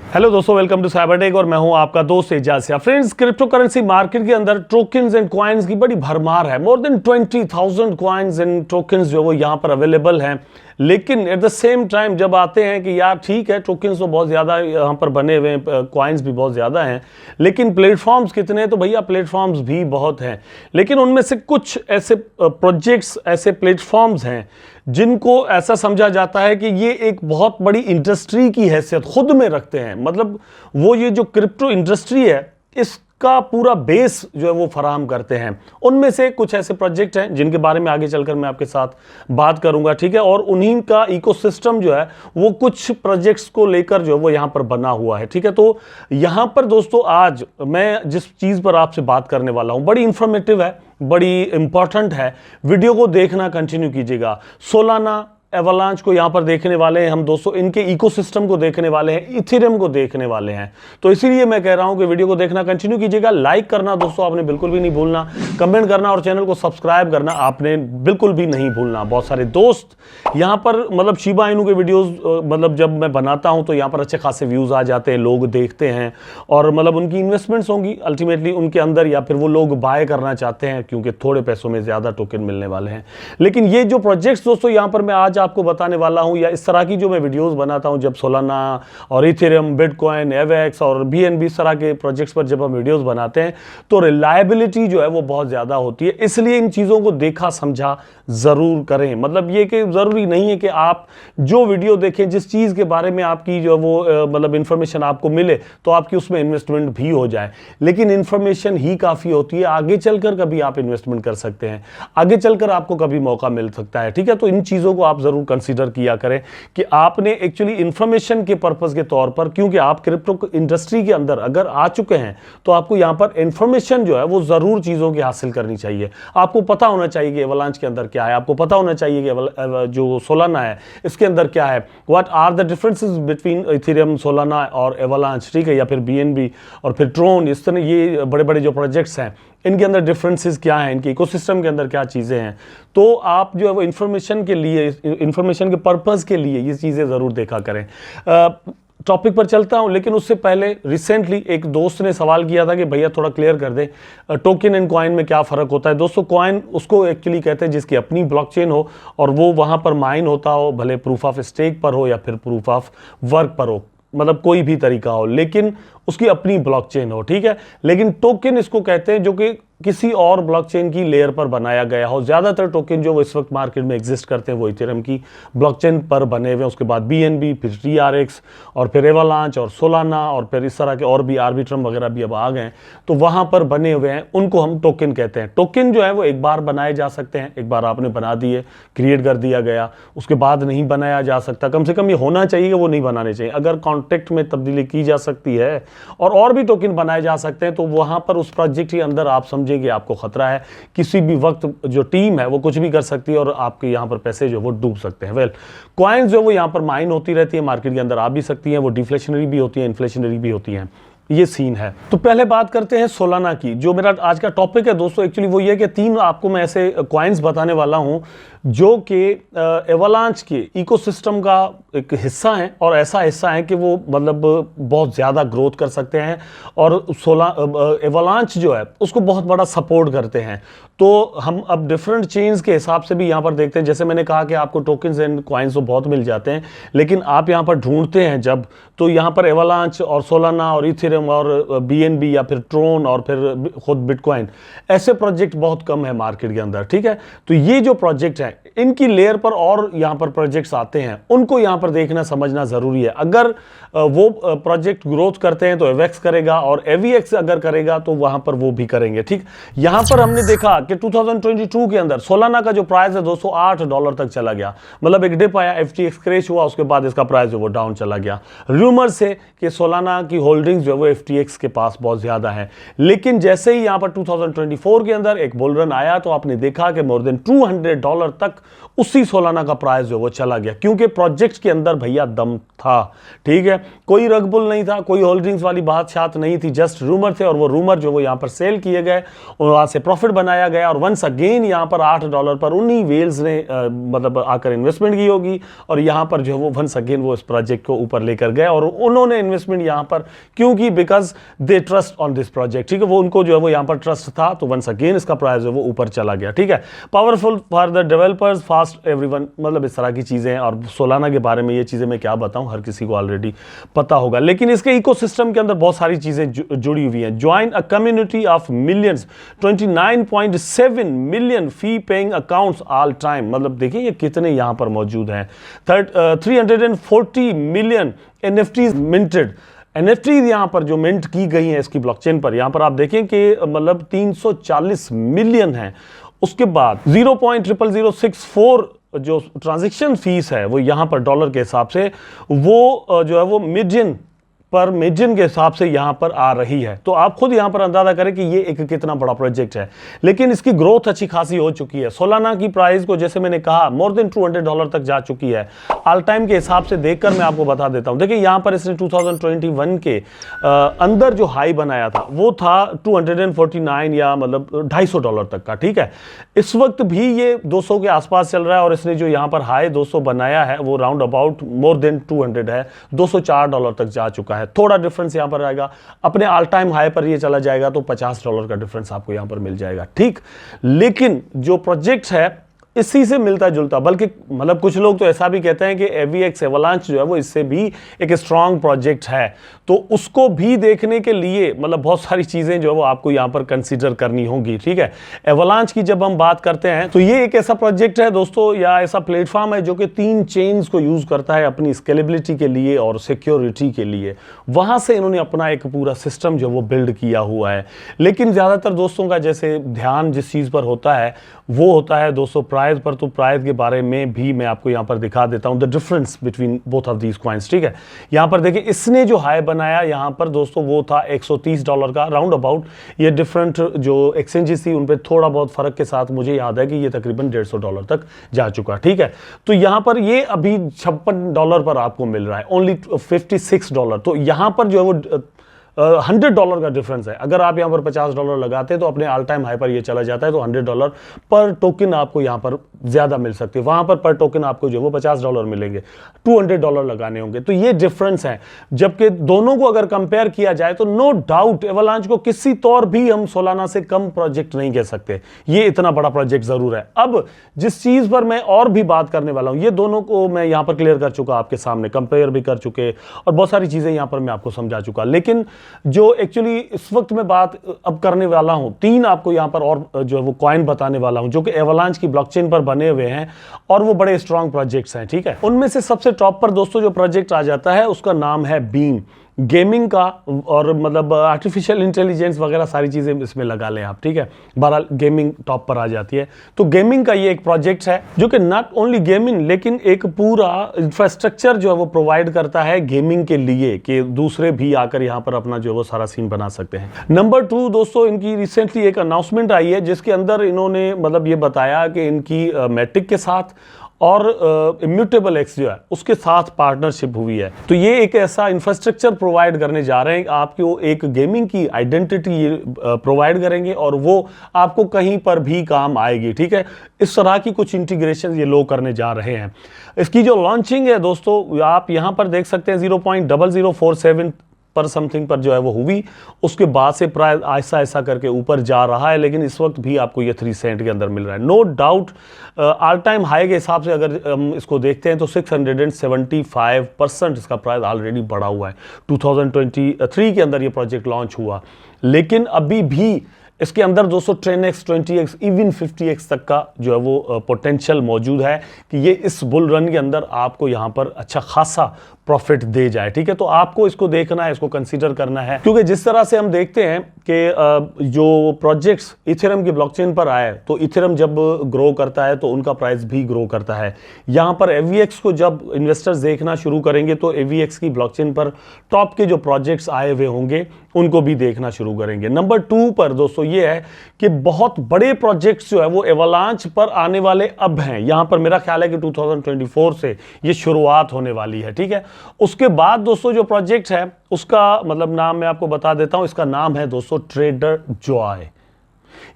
Hello दोस्तों, welcome to Cybertech और मैं हूं आपका दोस्त Ejaz Siya. Friends, cryptocurrency market के अंदर टोकन्स एंड कॉइन्स की बड़ी भरमार है। More than 20,000 coins and tokens जो वो यहां पर अवेलेबल हैं। लेकिन एट द सेम टाइम जब आते हैं कि यार ठीक है, टोकन्स तो बहुत ज़्यादा यहाँ पर बने हुए हैं, कॉइन्स भी बहुत ज़्यादा हैं, लेकिन प्लेटफॉर्म्स कितने हैं? तो भैया प्लेटफॉर्म्स भी बहुत हैं, लेकिन उनमें से कुछ ऐसे प्रोजेक्ट्स, ऐसे प्लेटफॉर्म्स हैं जिनको ऐसा समझा जाता है कि ये एक बहुत बड़ी इंडस्ट्री की हैसियत खुद में रखते हैं। मतलब वो ये जो क्रिप्टो इंडस्ट्री है इसका पूरा बेस जो है वो फराहम करते हैं। उनमें से कुछ ऐसे प्रोजेक्ट हैं जिनके बारे में आगे चलकर मैं आपके साथ बात करूंगा, ठीक है। और उन्हीं का इकोसिस्टम जो है वो कुछ प्रोजेक्ट्स को लेकर जो है वो यहां पर बना हुआ है, ठीक है। तो यहां पर दोस्तों आज मैं जिस चीज पर आपसे बात करने वाला हूं बड़ी इंफॉर्मेटिव है, बड़ी इंपॉर्टेंट है। वीडियो को देखना कंटिन्यू कीजिएगा। सोलाना, एवलांच को यहां पर देखने वाले हैं हम दोस्तों, इनके इकोसिस्टम को देखने वाले हैं, इथेरियम को देखने वाले हैं। तो इसीलिए मैं कह रहा हूं कि वीडियो को देखना कंटिन्यू कीजिएगा। लाइक करना दोस्तों आपने बिल्कुल भी नहीं भूलना, कमेंट करना और चैनल को सब्सक्राइब करना आपने बिल्कुल भी नहीं भूलना। बहुत सारे दोस्त यहां पर मतलब शिबा इनू के वीडियोस मतलब जब मैं बनाता हूं तो यहां पर अच्छे खासे व्यूज आ जाते हैं, लोग देखते हैं और मतलब उनकी इन्वेस्टमेंट्स होंगी अल्टीमेटली उनके अंदर, या फिर वो लोग बाय करना चाहते हैं क्योंकि थोड़े पैसों में ज्यादा टोकन मिलने वाले हैं। लेकिन ये जो प्रोजेक्ट्स दोस्तों यहां पर मैं आज आपको बताने वाला हूं, या इस तरह की जो मैं वीडियोस बनाता हूं, जब सोलाना और इथेरियम, बिटकॉइन, एवेक्स और बीएनबी इस तरह के प्रोजेक्ट्स पर जब हम वीडियोस बनाते हैं तो रिलायबिलिटी जो है वो बहुत ज्यादा होती है। इसलिए इन चीजों को देखा समझा जरूर करें। मतलब ये कि जरूरी नहीं है कि आप जो वीडियो देखें, जिस चीज के बारे में आपकी जो वो मतलब इंफॉर्मेशन आपको मिले तो आपकी उसमें इन्वेस्टमेंट भी हो जाए, लेकिन इंफॉर्मेशन ही काफी होती है। आगे चलकर कभी आप इन्वेस्टमेंट कर सकते हैं, आगे चलकर आपको कभी मौका मिल सकता है, ठीक है। तो इन चीजों को आप जरूर कंसीडर किया करें कि आपने एक्चुअली इंफॉर्मेशन के पर्पस के तौर पर, क्योंकि आप क्रिप्टो इंडस्ट्री के अंदर अगर आ चुके हैं तो आपको यहां पर इंफॉर्मेशन जो है वो जरूर चीजों की हासिल करनी चाहिए। आपको पता होना चाहिए कि एवलांच के अंदर क्या है, आपको पता होना चाहिए कि जो सोलाना है इसके अंदर क्या है, what are the differences between Ethereum, Solana और एवलांच, ठीक है, या फिर बीएनबी और फिर ट्रोन। इस तरह ये बड़े बड़े जो प्रोजेक्ट्स हैं इनके अंदर डिफरेंसेस क्या हैं, इनके इकोसिस्टम के अंदर क्या चीज़ें हैं। तो आप जो है वो इंफॉर्मेशन के लिए, इंफॉर्मेशन के पर्पस के लिए ये चीज़ें ज़रूर देखा करें। टॉपिक पर चलता हूं, लेकिन उससे पहले रिसेंटली एक दोस्त ने सवाल किया था कि भैया थोड़ा क्लियर कर दे टोकन एंड कॉइन में क्या फ़र्क होता है। दोस्तों, कॉइन उसको एक्चुअली कहते हैं जिसकी अपनी ब्लॉकचेन हो और वो वहाँ पर माइन होता हो, भले प्रूफ ऑफ स्टेक पर हो या फिर प्रूफ ऑफ वर्क पर हो, मतलब कोई भी तरीका हो, लेकिन उसकी अपनी ब्लॉकचेन हो, ठीक है। लेकिन टोकन इसको कहते हैं जो कि किसी और ब्लॉकचेन की लेयर पर बनाया गया हो। ज़्यादातर टोकन जो इस वक्त मार्केट में एग्जिस्ट करते हैं वो इथेरियम की ब्लॉकचेन पर बने हुए हैं। उसके बाद बीएनबी, फिर टीआरएक्स और फिर एवलांच और सोलाना और फिर इस तरह के और भी आर्बिट्रम वगैरह भी अब आ गए हैं, तो वहाँ पर बने हुए हैं, उनको हम टोकन कहते हैं। टोकन जो है वो एक बार बनाए जा सकते हैं, एक बार आपने बना दिए, क्रिएट कर दिया गया, उसके बाद नहीं बनाया जा सकता। कम से कम ये होना चाहिए कि वो नहीं बनाने चाहिए। अगर कॉन्ट्रैक्ट में तब्दीली की जा सकती है और भी टोकन बनाए जा सकते हैं, तो वहाँ पर उस प्रोजेक्ट के अंदर आप समझे कि आपको खतरा है, किसी भी वक्त जो टीम है वो कुछ भी कर सकती है और आपके यहां पर पैसे जो वो डूब सकते हैं। वेल, कॉइन्स जो वो यहां पर माइन होती रहती है, मार्केट के अंदर आ भी सकती हैं, वो डिफ्लेशनरी भी होती हैं, इन्फ्लेशनरी भी होती हैं। ये सीन है। तो पहले बात करते हैं सोलाना की। जो मेरा आज का टॉपिक है दोस्तों, एक्चुअली वो ये कि 3 आपको मैं ऐसे कॉइन्स बताने वाला हूं जो कि एवलांच के इकोसिस्टम का एक हिस्सा है, और ऐसा हिस्सा है कि वो मतलब बहुत ज़्यादा ग्रोथ कर सकते हैं और एवलांच जो है उसको बहुत बड़ा सपोर्ट करते हैं। तो हम अब डिफरेंट चेन्स के हिसाब से भी यहाँ पर देखते हैं। जैसे मैंने कहा कि आपको टोकन्स एंड कॉइन्स तो बहुत मिल जाते हैं, लेकिन आप यहाँ पर ढूंढते हैं जब, तो यहाँ पर एवलांच और सोलाना और इथेरियम और बीएनबी या फिर ट्रोन और फिर खुद बिटकॉइन, ऐसे प्रोजेक्ट बहुत कम है मार्केट के अंदर, ठीक है। तो ये जो प्रोजेक्ट है इनकी लेयर पर और यहाँ पर प्रोजेक्ट्स आते हैं, उनको यहाँ पर देखना समझना जरूरी है। अगर वो प्रोजेक्ट ग्रोथ करते हैं तो एवेक्स करेगा, और एवीएक्स अगर करेगा तो वहां पर वो भी करेंगे, ठीक। यहां पर हमने देखा कि 2022 के अंदर सोलाना का जो प्राइस है दोस्तों $8 तक चला गया। मतलब एक डिप आया, एफटीएक्स क्रैश हुआ, उसके बाद इसका प्राइस जो वो डाउन चला गया। रूमर्स है कि सोलाना की होल्डिंग्स जो है वो एफटीएक्स के पास बहुत ज्यादा है, लेकिन जैसे ही यहां पर 2024 के अंदर एक बुल रन आया तो आपने देखा कि मोर देन $200 तक उसी सोलाना का प्राइस जो वो चला गया, क्योंकि प्रोजेक्ट के अंदर भैया दम था, ठीक है, कोई रगबुल नहीं था, कोई होल्डिंग्स वाली बात शात नहीं थी, जस्ट रूमर थे और वो रूमर जो वो यहाँ पर सेल किए गए और वहाँ से प्रॉफिट बनाया गया और वंस अगेन यहाँ पर $8 पर उन्हीं वेल्स ने मतलब आकर इन्वेस्टमेंट की होगी और यहाँ पर जो है वो वंस अगेन वो इस प्रोजेक्ट को ऊपर लेकर गए और उन्होंने इन्वेस्टमेंट यहाँ पर क्योंकि because they trust on this project, ठीक है, वो उनको जो है वो यहाँ पर ट्रस्ट था, तो वंस अगेन इसका प्राइस जो वो ऊपर चला गया, ठीक है। Powerful for the developers, fast everyone, मतलब इस तरह की चीजें हैं और सोलाना के बारे में ये चीजें मैं क्या बताऊं, हर किसी को ऑलरेडी पता होगा, लेकिन इसके इकोसिस्टम के अंदर बहुत सारी चीजें जुड़ी हुई हैं। Join a community of millions, 29.7 million fee paying accounts all time, मतलब देखिए ये कितने यहां पर मौजूद हैं। 340 मिलियन NFTs मिंटेड, NFT यहां पर जो मिंट की गई है इसकी ब्लॉकचेन पर, यहां पर आप देखें कि मतलब 340 मिलियन है। उसके बाद 0.00064 जो ट्रांजैक्शन फीस है वो यहां पर डॉलर के हिसाब से वो जो है वो मीडियन के हिसाब से यहां पर आ रही है, तो आप खुद यहां पर अंदाजा करें कि ये एक कितना बड़ा प्रोजेक्ट है, लेकिन इसकी ग्रोथ अच्छी खासी हो चुकी है। सोलाना की प्राइस को जैसे मैंने कहा मोर देन $200 तक जा चुकी है। ऑल टाइम के हिसाब से देखकर मैं आपको बता देता हूं, देखिए यहां पर इसने 2021 के अंदर जो हाई बनाया था वो था 249 या मतलब $250 तक का, ठीक है। इस वक्त भी ये 200 के आसपास चल रहा है और इसने जो यहां पर हाई 200 बनाया है वो राउंड अबाउट मोर देन 200 है, $204 तक जा चुका है। थोड़ा डिफरेंस यहां पर आएगा, अपने ऑल टाइम हाई पर ये चला जाएगा तो $50 का डिफरेंस आपको यहां पर मिल जाएगा, ठीक। लेकिन जो प्रोजेक्ट है इसी से मिलता जुलता, बल्कि मतलब कुछ लोग तो ऐसा भी कहते हैं कि AVX एवलांच जो है वो इससे भी एक स्ट्रांग प्रोजेक्ट है, तो उसको भी देखने के लिए मतलब बहुत सारी चीजें जो है वो आपको यहां पर कंसीडर करनी होंगी, ठीक है। एवलांच की जब हम बात करते हैं तो ये एक ऐसा प्रोजेक्ट है दोस्तों या ऐसा प्लेटफॉर्म है जो कि 3 चेन्स को यूज करता है अपनी स्केलेबिलिटी के लिए और सिक्योरिटी के लिए, वहां से इन्होंने अपना एक पूरा सिस्टम जो वो बिल्ड किया हुआ है। लेकिन ज्यादातर दोस्तों का जैसे ध्यान जिस चीज पर होता है वो होता है दोस्तों प्राइस पर, तो प्राइस के बारे में भी मैं आपको यहां पर दिखा देता हूं the difference between both of these coins, ठीक है। यहां पर देखिए इसने जो हाई बनाया यहां पर दोस्तों वो था $130 का राउंड अबाउट, ये डिफरेंट जो एक्सचेंजेस थी उन पे थोड़ा बहुत फर्क के साथ मुझे याद है कि ये तकरीबन $150 तक जा चुका, ठीक है। तो यहां पर ये अभी $56 पर आपको मिल रहा है, ओनली $56, तो यहां पर जो है वो $100 का डिफरेंस है। अगर आप यहां पर $50 लगाते हैं तो अपने ऑल टाइम हाई पर ये चला जाता है, तो $100 पर टोकन आपको यहां पर ज्यादा मिल सकती है, वहां पर टोकन आपको जो वो $50 मिलेंगे, $200 लगाने होंगे, तो ये डिफरेंस है। जबकि दोनों को अगर कंपेयर किया जाए तो नो डाउट एवलांच को किसी तौर भी हम सोलाना से कम प्रोजेक्ट नहीं कह सकते, ये इतना बड़ा प्रोजेक्ट जरूर है। अब जिस चीज पर मैं और भी बात करने वाला हूं, ये दोनों को मैं यहां पर क्लियर कर चुका, आपके सामने कंपेयर भी कर चुके और बहुत सारी चीजें यहां पर मैं आपको समझा चुका, लेकिन जो एक्चुअली इस वक्त मैं बात अब करने वाला हूं, 3 आपको यहां पर और जो है वो कॉइन बताने वाला हूं जो कि एवलांच की ब्लॉकचेन पर बने हुए हैं और वो बड़े स्ट्रांग प्रोजेक्ट्स हैं, ठीक है। उनमें से सबसे टॉप पर दोस्तों जो प्रोजेक्ट आ जाता है उसका नाम है बीम, गेमिंग का और मतलब आर्टिफिशियल इंटेलिजेंस वगैरह सारी चीजें इसमें लगा लें आप, ठीक है। बहरहाल गेमिंग टॉप पर आ जाती है, तो गेमिंग का ये एक प्रोजेक्ट है जो कि नॉट ओनली गेमिंग लेकिन एक पूरा इंफ्रास्ट्रक्चर जो है वो प्रोवाइड करता है गेमिंग के लिए कि दूसरे भी आकर यहां पर अपना जो है वो सारा सीन बना सकते हैं। नंबर 2 दोस्तों, इनकी रिसेंटली एक अनाउंसमेंट आई है जिसके अंदर इन्होंने मतलब ये बताया कि इनकी मैटिक के साथ और इम्यूटेबल एक्स जो है उसके साथ पार्टनरशिप हुई है, तो ये एक ऐसा इंफ्रास्ट्रक्चर प्रोवाइड करने जा रहे हैं, आपको एक गेमिंग की आइडेंटिटी प्रोवाइड करेंगे और वो आपको कहीं पर भी काम आएगी, ठीक है। इस तरह की कुछ इंटीग्रेशन ये लोग करने जा रहे हैं। इसकी जो लॉन्चिंग है दोस्तों आप यहां पर देख सकते हैं 0.0047 पर समथिंग पर जो है वो हुई, उसके बाद से प्राइस ऐसा ऐसा करके ऊपर जा रहा है, लेकिन इस वक्त भी आपको ये 3 सेंट के अंदर मिल रहा है। No doubt all time high के हिसाब से अगर हम इसको देखते हैं तो 675% इसका प्राइस ऑलरेडी बढ़ा हुआ है। 2023 के अंदर ये प्रोजेक्ट लॉन्च हुआ, लेकिन अभी भी इसके अंदर 210x, 20x, इवन 50x तक का जो है वो पोटेंशियल मौजूद है कि ये इस बुल रन के अंदर आपको यहाँ पर अच्छा खासा प्रॉफिट दे जाए। ठीक है, तो आपको इसको देखना है, इसको कंसीडर करना है, क्योंकि जिस तरह से हम देखते हैं कि जो प्रोजेक्ट्स इथेरियम की ब्लॉकचेन पर आए तो इथेरियम जब ग्रो करता है तो उनका प्राइस भी ग्रो करता है। यहां पर AVX को जब इन्वेस्टर्स देखना शुरू करेंगे तो AVX की ब्लॉकचेन पर टॉप के जो प्रोजेक्ट्स आए हुए होंगे उनको भी देखना शुरू करेंगे। नंबर 2 पर दोस्तों ये है कि बहुत बड़े प्रोजेक्ट्स जो है वो एवलांच पर आने वाले अब हैं। यहां पर मेरा ख्याल है कि 2024 से ये शुरुआत होने वाली है। ठीक है, उसके बाद दोस्तों जो प्रोजेक्ट है उसका मतलब नाम मैं आपको बता देता हूं। इसका नाम है दोस्तों ट्रेडर जॉय।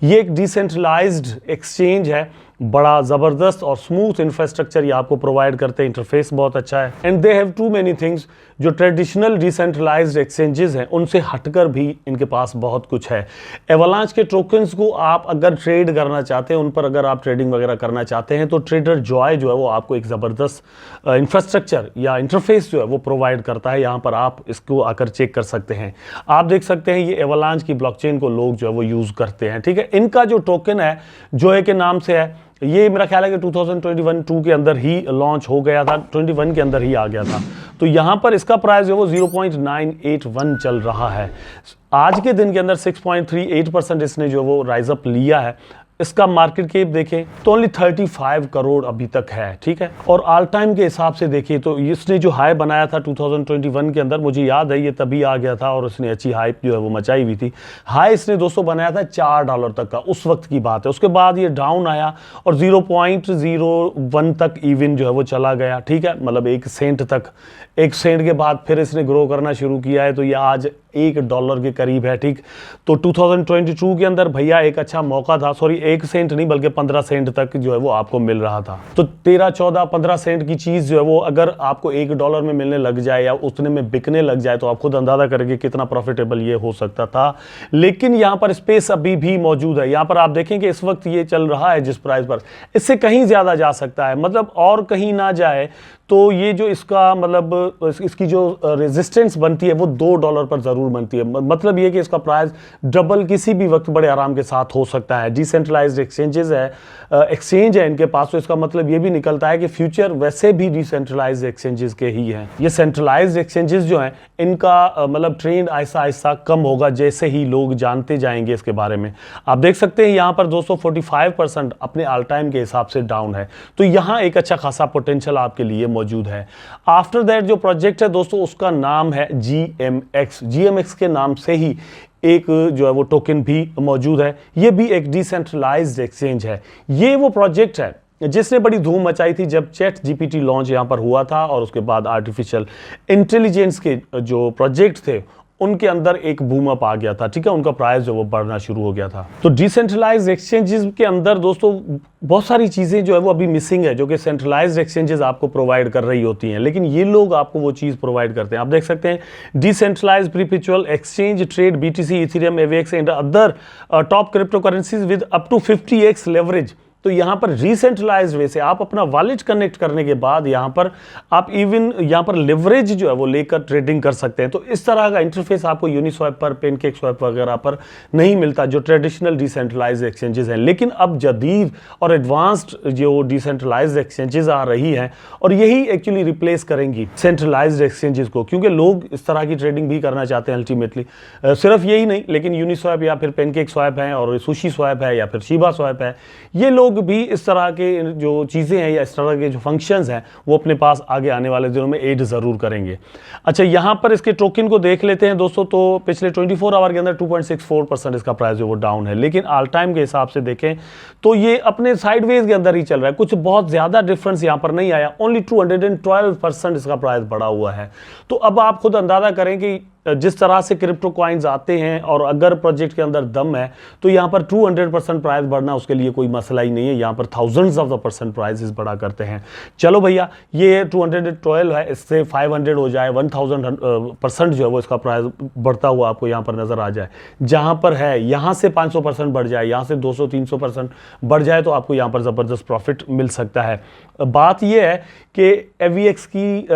ये एक डिसेंट्रलाइज्ड एक्सचेंज है, बड़ा जबरदस्त और स्मूथ इंफ्रास्ट्रक्चर ये आपको प्रोवाइड करते हैं, इंटरफेस बहुत अच्छा है and they have too many things. जो ट्रेडिशनल डिसेंट्रलाइज्ड एक्सचेंजेस हैं उनसे हटकर भी इनके पास बहुत कुछ है। एवलांच के टोकन्स को आप अगर ट्रेड करना चाहते हैं, उन पर अगर आप ट्रेडिंग वगैरह करना चाहते हैं तो ट्रेडर जॉय जो है वो आपको एक ज़बरदस्त इंफ्रास्ट्रक्चर या इंटरफेस जो है वो प्रोवाइड करता है। यहाँ पर आप इसको आकर चेक कर सकते हैं। आप देख सकते हैं ये एवलांच की ब्लॉकचेन को लोग जो है वो यूज़ करते हैं। ठीक है, इनका जो टोकन है जॉय के नाम से है, ये मेरा ख्याल है कि 2021-2 के अंदर ही लॉन्च हो गया था, 21 के अंदर ही आ गया था। तो यहाँ पर इसका प्राइस जो है वो 0.981 चल रहा है। आज के दिन के अंदर 6.38% इसने जो वो राइज अप लिया है। इसका मार्केट कैप देखें तो ओनली 35 करोड़ अभी तक है। ठीक है, और ऑल टाइम के हिसाब से देखिए तो इसने जो हाई बनाया था 2021 के अंदर, मुझे याद है ये तभी आ गया था और उसने अच्छी हाइप जो है वो मचाई हुई थी। हाई इसने दोस्तों बनाया था $4 तक का, उस वक्त की बात है। उसके बाद ये डाउन आया और 0.01 तक इवन जो है वो चला गया। ठीक है, मतलब 1 सेंट तक। 1 सेंट के बाद फिर इसने ग्रो करना शुरू किया है तो ये आज $1 के करीब है। ठीक, तो 2022 के अंदर भैया एक अच्छा मौका था, सॉरी 1 सेंट नहीं बल्कि 15 सेंट तक जो है वो आपको मिल रहा था। तो 13, 14, 15 सेंट की चीज जो है वो अगर आपको $1 में मिलने लग जाए या उतने में बिकने लग जाए तो आप खुद अंदाजा करेंगे कितना प्रॉफिटेबल ये हो सकता था। लेकिन यहाँ पर स्पेस अभी भी मौजूद है। यहाँ पर आप देखेंगे इस वक्त ये चल रहा है जिस प्राइस पर, इससे कहीं ज्यादा जा सकता है, मतलब और कहीं ना जाए तो ये जो इसका मतलब इसकी जो रेजिस्टेंस बनती है वो $2 पर जरूर बनती है। मतलब ये कि इसका प्राइस डबल किसी भी वक्त बड़े आराम के साथ हो सकता है। डिसेंट्रलाइज्ड एक्सचेंज है इनके पास, तो इसका मतलब ये भी निकलता है कि फ्यूचर वैसे भी डिसेंट्रलाइज्ड एक्सचेंजेस के ही हैं। ये सेंट्रलाइज्ड एक्सचेंजेस जो हैं इनका मतलब ट्रेंड ऐसा ऐसा कम होगा जैसे ही लोग जानते जाएंगे इसके बारे में। आप देख सकते हैं यहाँ पर दोस्तों 45% अपने ऑल टाइम के हिसाब से डाउन है, तो यहाँ एक अच्छा खासा पोटेंशियल आपके लिए मौजूद है। आफ्टर दैट जो प्रोजेक्ट है दोस्तों उसका नाम है GMX के नाम से ही एक जो है वो टोकन भी मौजूद है। ये भी एक डिसेंट्रलाइज्ड एक्सचेंज है। ये वो प्रोजेक्ट है जिसने बड़ी धूम मचाई थी जब ChatGPT लॉन्च यहां पर हुआ था और उसके बाद आर्टिफिशियल इंटेलिजेंस के जो प्रोजेक्ट थे उनके अंदर एक बूम अप आ गया था। ठीक है, उनका प्राइस जो वो बढ़ना शुरू हो गया था। तो डिसेंट्रलाइज्ड एक्सचेंजेस के अंदर दोस्तों बहुत सारी चीजें जो है वो अभी मिसिंग है जो कि सेंट्रलाइज्ड एक्सचेंजेस आपको प्रोवाइड कर रही होती हैं, लेकिन ये लोग आपको वो चीज प्रोवाइड करते हैं। आप देख सकते हैं decentralised perpetual exchange trade BTC, Ethereum, AVX and other top cryptocurrencies with up to 50x leverage. तो यहाँ पर डिसेंट्रलाइज्ड वे से आप अपना वॉलेट कनेक्ट करने के बाद यहाँ पर आप इवन यहाँ पर लेवरेज जो है वो लेकर ट्रेडिंग कर सकते हैं। तो इस तरह का इंटरफेस आपको यूनिस्वैप पर, पैनकेकस्वैप वगैरह पर नहीं मिलता जो ट्रेडिशनल डिसेंट्रलाइज्ड एक्सचेंजेस हैं। लेकिन अब जदीद और एडवांस्ड जो डिसेंट्रलाइज्ड एक्सचेंजेस आ रही हैं और यही एक्चुअली रिप्लेस करेंगी सेंट्रलाइज्ड एक्सचेंजेस को, क्योंकि लोग इस तरह की ट्रेडिंग भी करना चाहते हैं अल्टीमेटली। सिर्फ यही नहीं, लेकिन यूनिस्वैप या फिर पैनकेकस्वैप है और सुशी स्वैप है या फिर शिबा स्वैप है, ये लोग भी इस तरह के जो चीजें हैं या इस तरह के जो फंक्शंस हैं वो अपने पास आगे आने वाले दिनों में ऐड जरूर करेंगे। अच्छा, यहां पर इसके टोकन को देख लेते हैं दोस्तों। तो पिछले 24 आवर के अंदर 2.64% इसका प्राइस जो वो डाउन है, लेकिन ऑल टाइम के हिसाब से देखें तो ये अपने साइडवेज के अंदर ही चल रहा है। कुछ बहुत ज्यादा डिफरेंस यहां पर नहीं आया, ओनली 212% इसका प्राइस बढ़ा हुआ है। तो अब आप खुद अंदाजा करें कि जिस तरह से क्रिप्टो कॉइन्स आते हैं और अगर प्रोजेक्ट के अंदर दम है तो यहाँ पर 200% प्राइस बढ़ना उसके लिए कोई मसला ही नहीं है। यहाँ पर thousands of the percent prices बढ़ा करते हैं। चलो भैया, ये 212 है, इससे 500 हो जाए, 1000% जो है वो इसका प्राइस बढ़ता हुआ आपको यहाँ पर नजर आ जाए। जहाँ पर है यहाँ से 500% बढ़ जाए, यहाँ से 200-300% बढ़ जाए तो आपको यहाँ पर ज़बरदस्त प्रॉफिट मिल सकता है। बात यह है कि AVX की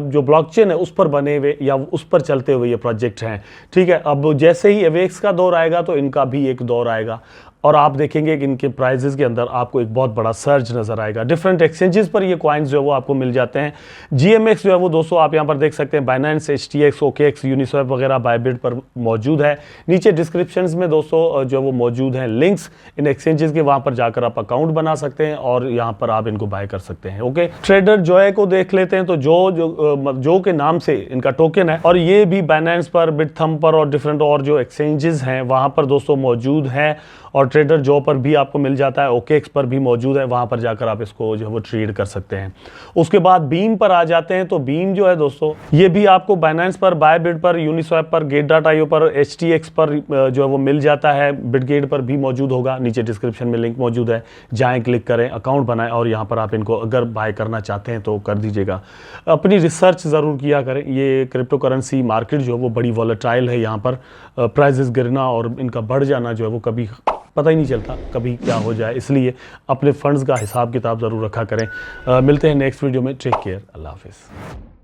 जो ब्लॉकचेन है उस पर बने हुए या उस पर चलते हुए ये प्रोजेक्ट हैं। ठीक है, अब जैसे ही AVX का दौर आएगा तो इनका भी एक दौर आएगा। और आप देखेंगे कि इनके प्राइजेस के अंदर आपको एक बहुत बड़ा सर्ज नजर आएगा। डिफरेंट एक्सचेंजेस पर ये कॉइन्स जो है वो आपको मिल जाते हैं। GMX जो है वो दोस्तों आप यहाँ पर देख सकते हैं, बाइनेंस, HTX, OKX, यूनिस्वैप वगैरह बायबिट पर मौजूद है। नीचे डिस्क्रिप्शंस में दोस्तों जो है वो मौजूद हैं लिंक्स इन एक्सचेंजेस के, वहां पर जाकर आप अकाउंट बना सकते हैं और यहाँ पर आप इनको बाय कर सकते हैं। ओके, ट्रेडर जॉय को देख लेते हैं। तो जो के नाम से इनका टोकन है और ये भी बाइनेंस पर, बिटथम पर और डिफरेंट और जो एक्सचेंजेस हैं वहां पर दोस्तों मौजूद है, और ट्रेडर जो पर भी आपको मिल जाता है, OKX पर भी मौजूद है, वहां पर जाकर आप इसको जो है वो ट्रेड कर सकते हैं। उसके बाद बीम पर आ जाते हैं। तो बीम जो है दोस्तों ये भी आपको बाइनेंस पर, बायबिट पर, यूनिस्वैप पर, Gate.io पर, HTX पर जो है वो मिल जाता है, बिटगेट पर भी मौजूद होगा। नीचे डिस्क्रिप्शन में लिंक मौजूद है, जाएं, क्लिक करें, अकाउंट बनाएं और यहाँ पर आप इनको अगर बाय करना चाहते हैं तो कर दीजिएगा। अपनी रिसर्च ज़रूर किया करें। ये क्रिप्टो करेंसी मार्केट जो है वो बड़ी वॉलेटाइल है, यहाँ पर प्राइजेस गिरना और इनका बढ़ जाना जो है वो कभी पता ही नहीं चलता कभी क्या हो जाए, इसलिए अपने फंड्स का हिसाब किताब ज़रूर रखा करें। मिलते हैं नेक्स्ट वीडियो में। टेक केयर, अल्लाह हाफिज़।